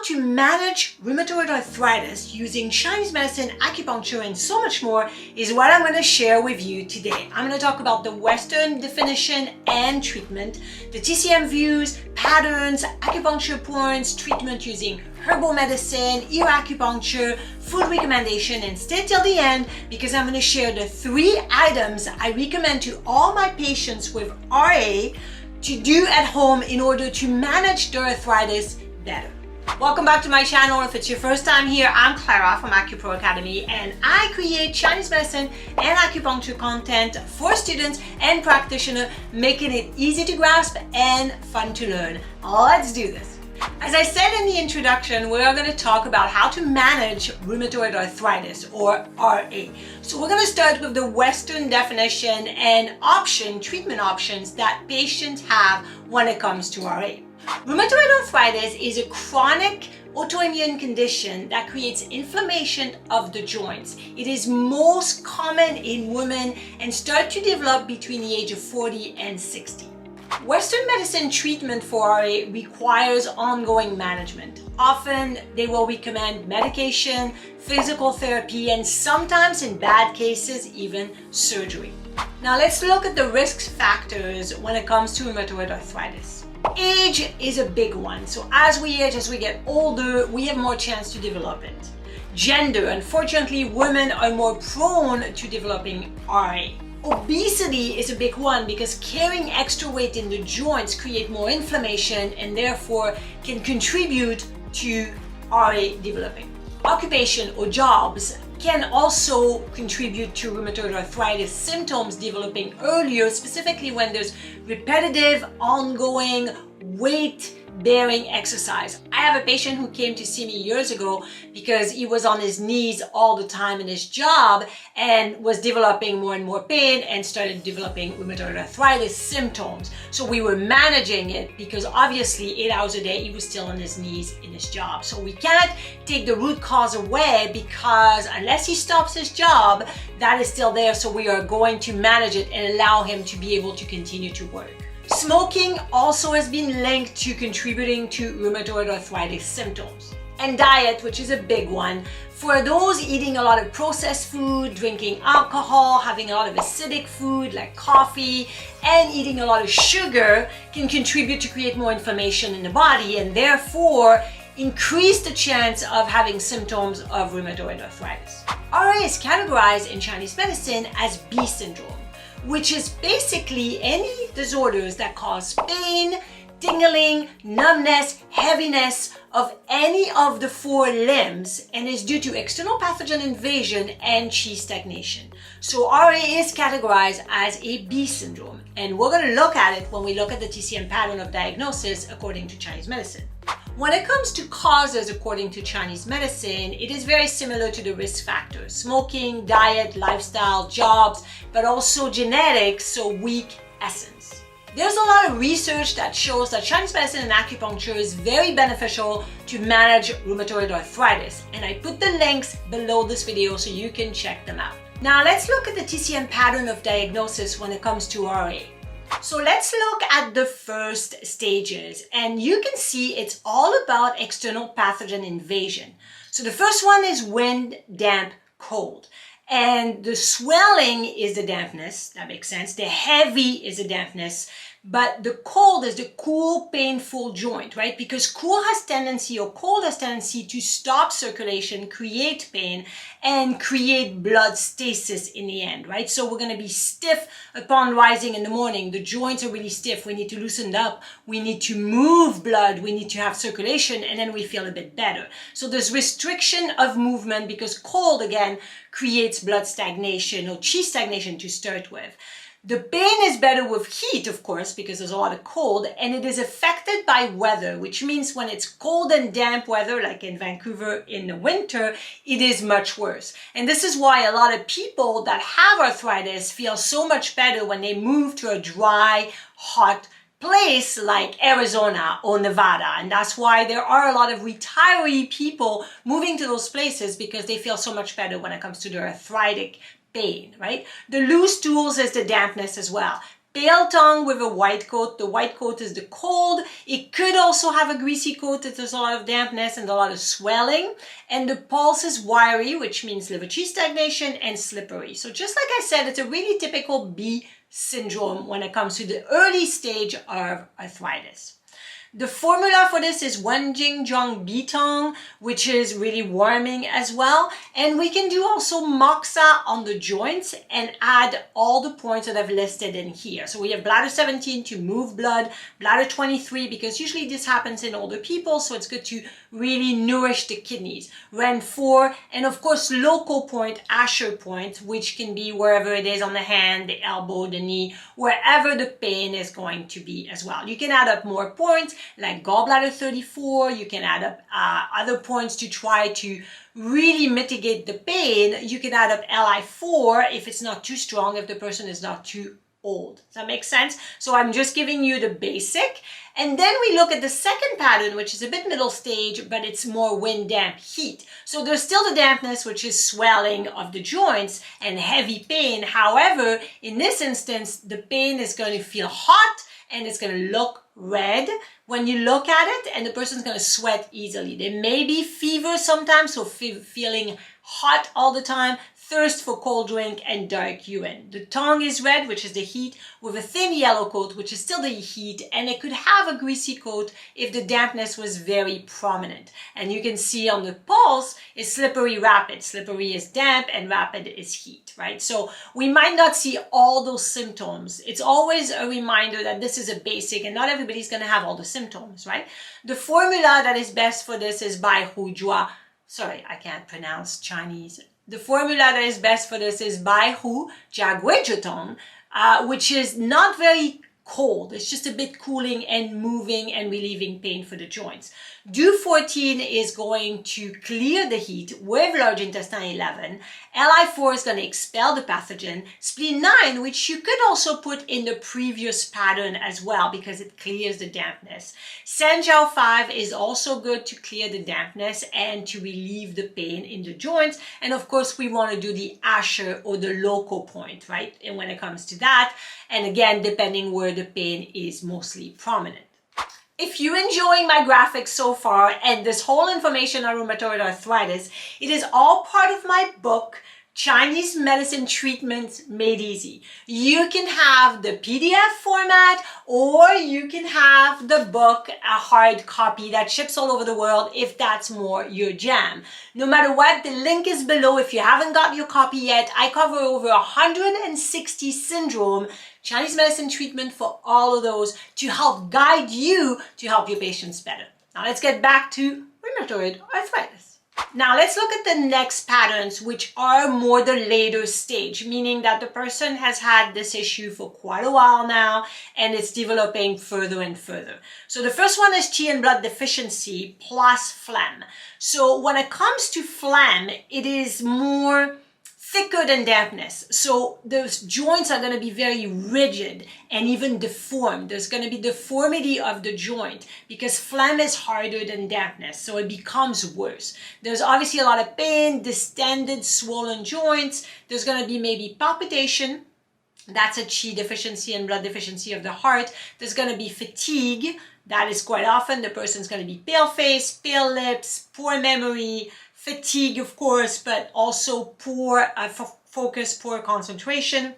to manage rheumatoid arthritis using Chinese medicine, acupuncture, and so much more is what I'm going to share with you today. I'm going to talk about the Western definition and treatment, the TCM views, patterns, acupuncture points, treatment using herbal medicine, ear acupuncture, food recommendation, and stay till the end because I'm going to share the 3 items I recommend to all my patients with RA to do at home in order to manage their arthritis better. Welcome back to my channel. If it's your first time here, I'm Clara from AcuPro Academy, and I create Chinese medicine and acupuncture content for students and practitioners, making it easy to grasp and fun to learn. Let's do this. As I said in the introduction, we are going to talk about how to manage rheumatoid arthritis or RA. So we're going to start with the Western definition and treatment options that patients have when it comes to RA. Rheumatoid arthritis is a chronic autoimmune condition that creates inflammation of the joints. It is most common in women and starts to develop between the age of 40 and 60. Western medicine treatment for RA requires ongoing management. Often they will recommend medication, physical therapy, and sometimes in bad cases even surgery. Now let's look at the risk factors when it comes to rheumatoid arthritis. Age is a big one. So as we age, as we get older, we have more chance to develop it. Gender, unfortunately, women are more prone to developing RA. Obesity is a big one because carrying extra weight in the joints create more inflammation and therefore can contribute to RA developing. Occupation or jobs can also contribute to rheumatoid arthritis symptoms developing earlier, specifically when there's repetitive, ongoing weight-bearing exercise. I have a patient who came to see me years ago because he was on his knees all the time in his job and was developing more and more pain and started developing rheumatoid arthritis symptoms. So we were managing it because obviously 8 hours a day he was still on his knees in his job. So we cannot take the root cause away because unless he stops his job, that is still there. So we are going to manage it and allow him to be able to continue to work. Smoking also has been linked to contributing to rheumatoid arthritis symptoms. And diet, which is a big one. For those eating a lot of processed food, drinking alcohol, having a lot of acidic food like coffee, and eating a lot of sugar can contribute to create more inflammation in the body and therefore increase the chance of having symptoms of rheumatoid arthritis. RA is categorized in Chinese medicine as B syndrome, which is basically any disorders that cause pain, tingling, numbness, heaviness of any of the 4 limbs and is due to external pathogen invasion and qi stagnation. So RA is categorized as a B syndrome, and we're going to look at it when we look at the TCM pattern of diagnosis according to Chinese medicine. When it comes to causes according to Chinese medicine, it is very similar to the risk factors: smoking, diet, lifestyle, jobs, but also genetics, so weak essence. There's a lot of research that shows that Chinese medicine and acupuncture is very beneficial to manage rheumatoid arthritis, and I put the links below this video so you can check them out. Now let's look at the TCM pattern of diagnosis when it comes to RA. So let's look at the first stages, and you can see it's all about external pathogen invasion. So the first one is wind, damp, cold. And the swelling is the dampness, that makes sense. The heavy is the dampness, but the cold is the cool, painful joint, right? Because cold has tendency to stop circulation, create pain, and create blood stasis in the end, right? So we're going to be stiff upon rising in the morning. The joints are really stiff. We need to loosen up. We need to move blood. We need to have circulation, and then we feel a bit better. So there's restriction of movement because cold, again, creates blood stagnation or qi stagnation to start with. The pain is better with heat, of course, because there's a lot of cold, and it is affected by weather, which means when it's cold and damp weather, like in Vancouver in the winter, it is much worse. And this is why a lot of people that have arthritis feel so much better when they move to a dry, hot place like Arizona or Nevada. And that's why there are a lot of retiree people moving to those places because they feel so much better when it comes to their arthritic pain, right? The loose stools is the dampness as well. pale tongue with a white coat. The white coat is the cold. It could also have a greasy coat if there's a lot of dampness and a lot of swelling. And the pulse is wiry, which means liver qi stagnation, and slippery. So just like I said, it's a really typical B syndrome when it comes to the early stage of arthritis. The formula for this is Wenjing B tongue, which is really warming as well. And we can do also moxa on the joints and add all the points that I've listed in here. So we have bladder 17 to move blood, bladder 23, because usually this happens in older people, so it's good to really nourish the kidneys. Ren 4, and of course local point, Asher point, which can be wherever it is on the hand, the elbow, the knee, wherever the pain is going to be as well. You can add up more points, like gallbladder 34. You can add up other points to try to really mitigate the pain. You can add up Li4 if it's not too strong, if the person is not too old. Does that make sense? So I'm just giving you the basic. And then we look at the second pattern, which is a bit middle stage, but it's more wind, damp, heat. So there's still the dampness, which is swelling of the joints and heavy pain. However, in this instance, the pain is going to feel hot and it's going to look red when you look at it, and the person's going to sweat easily. There may be fever sometimes, so feeling hot all the time, thirst for cold drink, and dark urine. The tongue is red, which is the heat, with a thin yellow coat, which is still the heat, and it could have a greasy coat if the dampness was very prominent. And you can see on the pulse is slippery, rapid. Slippery is damp and rapid is heat, right? So we might not see all those symptoms. It's always a reminder that this is a basic and not everybody's going to have all the symptoms, right? The formula that is best for this is by Hu Jua. Sorry, I can't pronounce Chinese. The formula that is best for this is Bai Hu Jia Gui Zhe Tong, which is not very cold. It's just a bit cooling and moving and relieving pain for the joints. Du 14 is going to clear the heat with large intestine 11. Li4 is going to expel the pathogen. Spleen 9, which you could also put in the previous pattern as well because it clears the dampness. Sanjiao 5 is also good to clear the dampness and to relieve the pain in the joints. And of course, we want to do the Asher or the local point, right? And when it comes to that, and again, depending where the pain is mostly prominent. If you're enjoying my graphics so far and this whole information on rheumatoid arthritis, it is all part of my book, Chinese Medicine Treatment Made Easy. You can have the PDF format or you can have the book, a hard copy that ships all over the world if that's more your jam. No matter what, the link is below. If you haven't got your copy yet, I cover over 160 syndrome, Chinese medicine treatment for all of those to help guide you to help your patients better. Now let's get back to rheumatoid arthritis. Now let's look at the next patterns, which are more the later stage, meaning that the person has had this issue for quite a while now and it's developing further and further. So the first one is qi and blood deficiency plus phlegm. So when it comes to phlegm, it is more thicker than dampness. So those joints are going to be very rigid and even deformed. There's going to be deformity of the joint because phlegm is harder than dampness. So it becomes worse. There's obviously a lot of pain, distended, swollen joints. There's going to be maybe palpitation. That's a qi deficiency and blood deficiency of the heart. There's going to be fatigue. That is quite often. The person's going to be pale face, pale lips, poor memory, fatigue, of course, but also poor focus, poor concentration,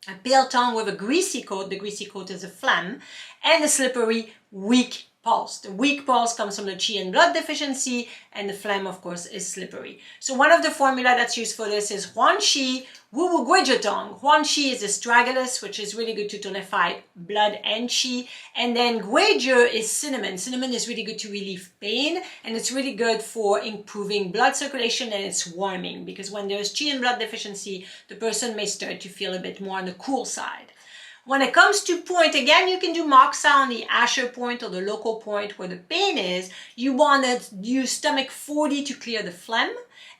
a pale tongue with a greasy coat. The greasy coat is a phlegm, and a slippery, weak pulse. The weak pulse comes from the qi and blood deficiency, and the phlegm, of course, is slippery. So one of the formula that's used for this is Huan Qi Wu Wu Gui Zhe Tong. Huan Qi is astragalus, which is really good to tonify blood and qi. And then Gui Zhe is cinnamon. Cinnamon is really good to relieve pain, and it's really good for improving blood circulation, and it's warming because when there's qi and blood deficiency, the person may start to feel a bit more on the cool side. When it comes to point, again, you can do moxa on the Asher point or the local point where the pain is. You want to use stomach 40 to clear the phlegm.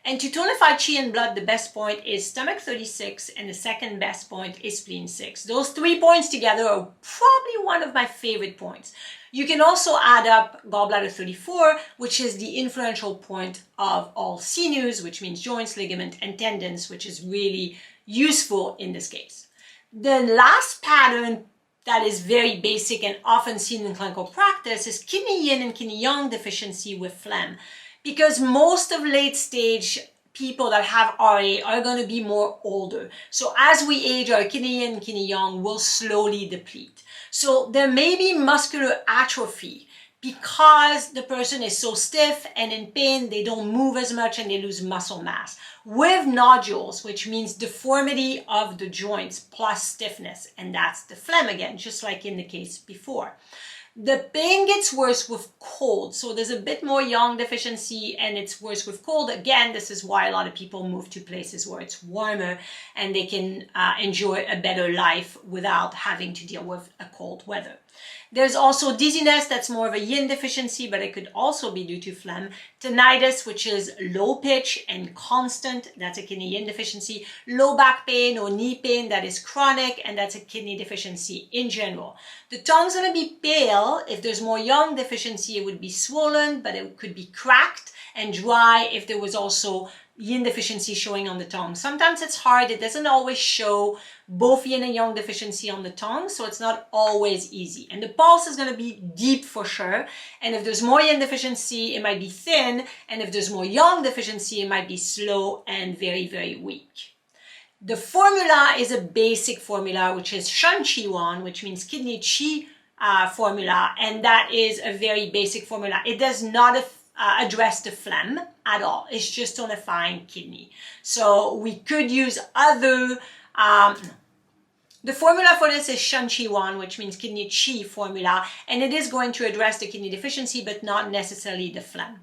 And to tonify qi and blood, the best point is stomach 36 and the second best point is spleen 6. Those 3 points together are probably one of my favorite points. You can also add up gallbladder 34, which is the influential point of all sinews, which means joints, ligament, and tendons, which is really useful in this case. The last pattern that is very basic and often seen in clinical practice is kidney yin and kidney yang deficiency with phlegm. Because most of late stage people that have RA are going to be more older. So as we age, our kidney yin and kidney yang will slowly deplete. So there may be muscular atrophy because the person is so stiff and in pain, they don't move as much and they lose muscle mass. With nodules, which means deformity of the joints plus stiffness, and that's the phlegm again, just like in the case before. The pain gets worse with cold, so there's a bit more yang deficiency and it's worse with cold. Again, this is why a lot of people move to places where it's warmer and they can enjoy a better life without having to deal with a cold weather. There's also dizziness, that's more of a yin deficiency, but it could also be due to phlegm. Tinnitus, which is low pitch and constant, that's a kidney yin deficiency. Low back pain or knee pain, that is chronic, and that's a kidney deficiency in general. The tongue's going to be pale. If there's more yang deficiency, it would be swollen, but it could be cracked and dry if there was also yin deficiency showing on the tongue. Sometimes it's hard. It doesn't always show both yin and yang deficiency on the tongue, so it's not always easy. And the pulse is going to be deep for sure. And if there's more yin deficiency, it might be thin. And if there's more yang deficiency, it might be slow and very, very weak. The formula is a basic formula, which is Shan Qi Wan, which means kidney qi formula. And that is a very basic formula. It does not address the phlegm at all. It's just on a fine kidney. So we could use other, the formula for this is Shan Qi Wan, which means kidney qi formula, and it is going to address the kidney deficiency, but not necessarily the phlegm.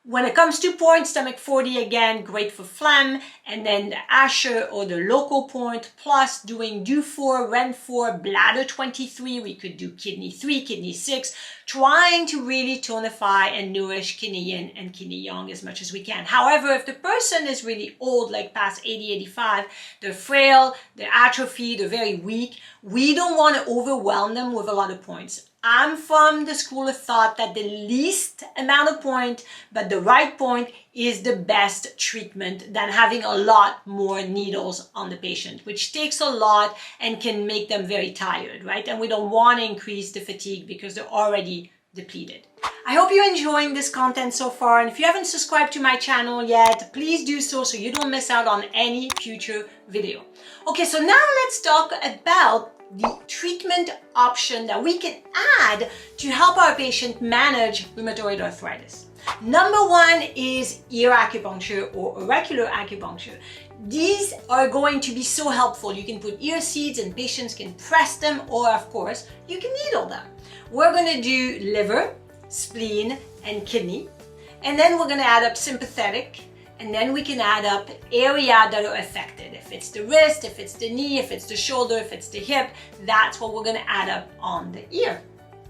When it comes to point, stomach 40, again, great for phlegm, and then the Asher or the local point, plus doing DO 4, REN 4, bladder 23, we could do kidney 3, kidney 6, trying to really tonify and nourish kidney yin and kidney yang as much as we can. However, if the person is really old, like past 80, 85, they're frail, they're atrophy, they're very weak, we don't want to overwhelm them with a lot of points. I'm from the school of thought that the least amount of point, but the right point is the best treatment than having a lot more needles on the patient, which takes a lot and can make them very tired, right? And we don't want to increase the fatigue because they're already depleted. I hope you're enjoying this content so far, and if you haven't subscribed to my channel yet, please do so you don't miss out on any future video. Okay, so now let's talk about the treatment option that we can add to help our patient manage rheumatoid arthritis. Number one is ear acupuncture or auricular acupuncture. These are going to be so helpful. You can put ear seeds and patients can press them, or of course, you can needle them. We're going to do liver, spleen, and kidney. And then we're going to add up sympathetic. And then we can add up area that are affected. If it's the wrist, if it's the knee, if it's the shoulder, if it's the hip, that's what we're going to add up on the ear.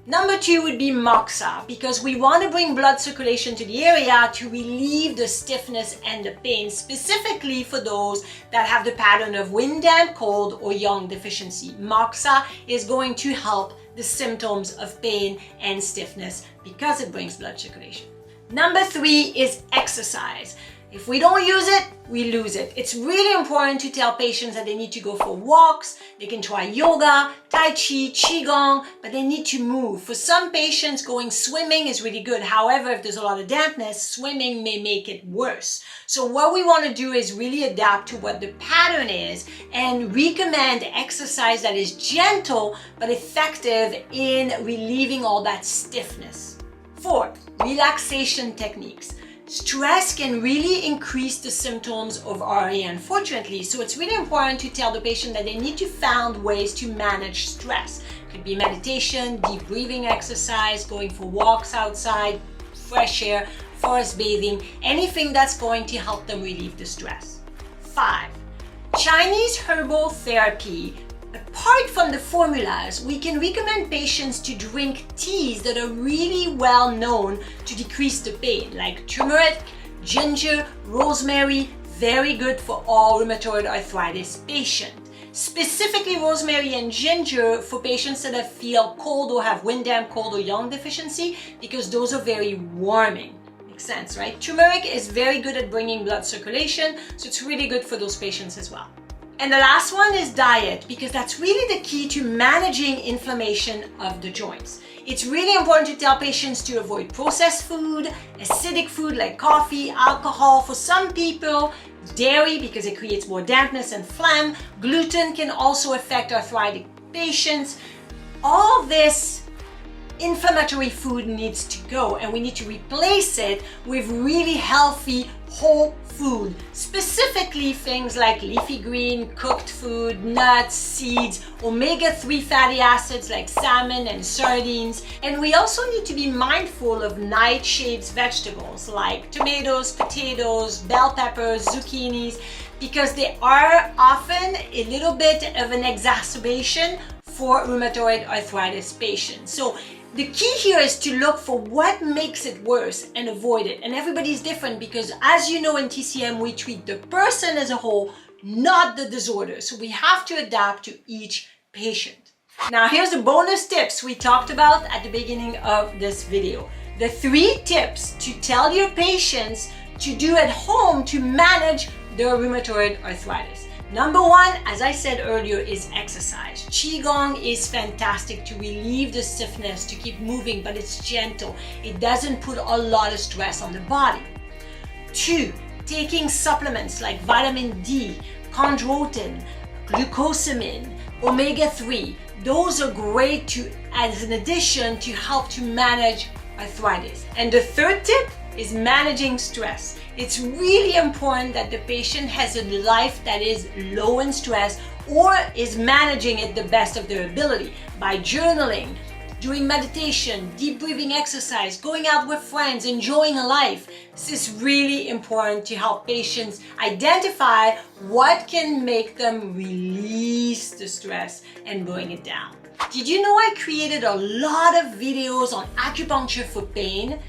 Number two would be moxa, because we want to bring blood circulation to the area to relieve the stiffness and the pain, specifically for those that have the pattern of wind damp cold or yang deficiency. Moxa is going to help the symptoms of pain and stiffness because it brings blood circulation. Number three is exercise. If we don't use it, we lose it. It's really important to tell patients that they need to go for walks. They can try yoga, tai chi, qigong, but they need to move. For some patients, going swimming is really good. However, if there's a lot of dampness, swimming may make it worse. So what we want to do is really adapt to what the pattern is and recommend exercise that is gentle but effective in relieving all that stiffness. Fourth, relaxation techniques. Stress can really increase the symptoms of RA, unfortunately, so it's really important to tell the patient that they need to find ways to manage stress. It could be meditation, deep breathing exercise, going for walks outside, fresh air, forest bathing, anything that's going to help them relieve the stress. 5. Chinese herbal therapy. Apart from the formulas, we can recommend patients to drink teas that are really well known to decrease the pain, like turmeric, ginger, rosemary, very good for all rheumatoid arthritis patients. Specifically rosemary and ginger for patients that feel cold or have wind damp cold or yang deficiency, because those are very warming. Makes sense, right? Turmeric is very good at bringing blood circulation, so it's really good for those patients as well. And the last one is diet, because that's really the key to managing inflammation of the joints. It's really important to tell patients to avoid processed food, acidic food like coffee, alcohol. For some people, dairy, because it creates more dampness and phlegm. Gluten can also affect arthritic patients. All this inflammatory food needs to go, and we need to replace it with really healthy whole food, specifically things like leafy green, cooked food, nuts, seeds, omega-3 fatty acids like salmon and sardines. And we also need to be mindful of nightshades vegetables like tomatoes, potatoes, bell peppers, zucchinis, because they are often a little bit of an exacerbation for rheumatoid arthritis patients. So the key here is to look for what makes it worse and avoid it. And everybody's different, because as you know, in TCM, we treat the person as a whole, not the disorder. So we have to adapt to each patient. Now, here's the bonus tips we talked about at the beginning of this video. The 3 tips to tell your patients to do at home to manage their rheumatoid arthritis. Number 1, as I said earlier, is exercise. Qigong is fantastic to relieve the stiffness, to keep moving, but it's gentle. It doesn't put a lot of stress on the body. 2, taking supplements like vitamin D, chondroitin, glucosamine, omega-3. Those are great to, as an addition, to help to manage arthritis. And the 3rd tip is managing stress. It's really important that the patient has a life that is low in stress, or is managing it the best of their ability by journaling, doing meditation, deep breathing exercise, going out with friends, enjoying life. This is really important to help patients identify what can make them release the stress and bring it down. Did you know I created a lot of videos on acupuncture for pain?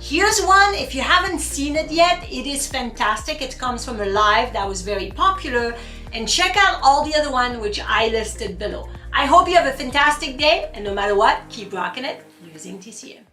Here's one. If you haven't seen it yet, it is fantastic. It comes from a live that was very popular. And check out all the other ones which I listed below. I hope you have a fantastic day, and no matter what, keep rocking it using TCM.